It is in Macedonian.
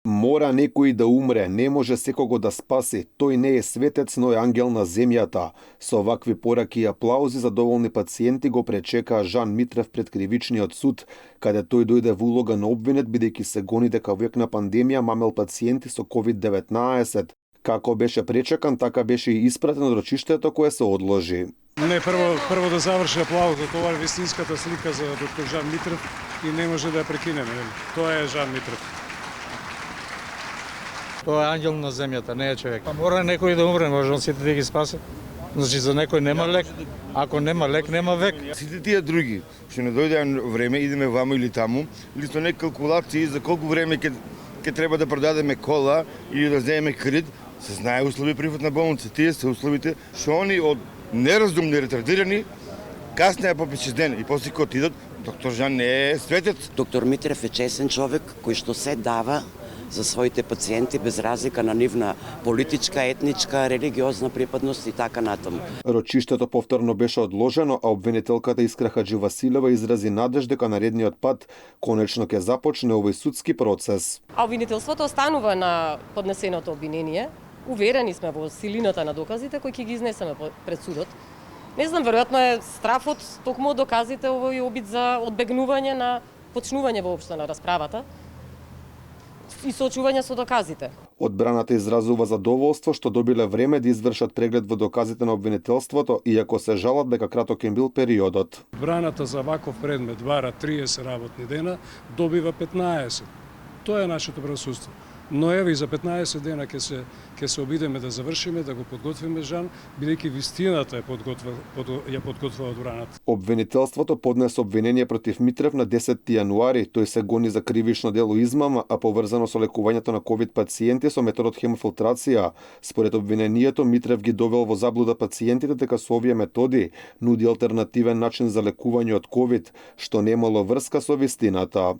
Мора некој да умре, не може секого да спаси. Тој не е светец, но е ангел на земјата. Со вакви пораки и аплаузи задоволни пациенти го пречекаа Жан Митрев пред кривичниот суд, каде тој дојде во улога на обвинет бидејќи се гони дека во век на пандемија мамел пациенти со COVID-19. Како беше пречекан, така беше и испратен од рочиштето кое се одложи. Не, прво да заврши аплаузот, ова е вистинската слика за доктор Жан Митрев и не може да ја прекинеме. Тоа е Жан Митрев. Тоа е ангел на земјата, не е човек. Па мора некој да умре, може он сите да ги спаси. Значи за некој нема лек, ако нема лек, нема век. Сите тие други, што не дојде време, идеме ваму или таму, или со некои калкулации за колку време ќе треба да продадеме кола или да земеме кредит, се знае услови приватна болница. Тие се условите што они од неразумни, ретардирани, каснеја по 5 дена и после кога отидат, доктор Жан не е светец. Доктор Митрев е чесен човек кој што се дава за своите пациенти без разлика на нивна политичка, етничка, религиозна припадност и така натаму. Рочиштето повторно беше одложено, а обвинителката Искра Хаџивасилева изрази надеж дека наредниот пат конечно ќе започне овој судски процес. А обвинителството останува на поднесеното обвинение. Уверени сме во силината на доказите кои ќе ги изнесеме пред судот. Не знам, веројатно е страфот токму од доказите овој обид за одбегнување на почнување воопшто на расправата и соочување со доказите. Одбраната изразува задоволство што добиле време да извршат преглед во доказите на обвинителството, иако се жалат дека краток им бил периодот. Браната за ваков предмет бара 30 работни дена, добива 15. Тоа е нашето правосудство. Но еве и за 15 дена ќе се обидеме да завршиме, да го подготвиме Жан, бидејќи вистината ја подготвува одбраната. Обвинителството поднесе обвинение против Митрев на 10 јануари. Тој се гони за кривично дело измама, а поврзано со лекувањето на ковид пациенти со методот хемофилтрација. Според обвинението, Митрев ги довел во заблуда пациентите дека со овие методи нуди алтернативен начин за лекување од ковид, што немало врска со вистината.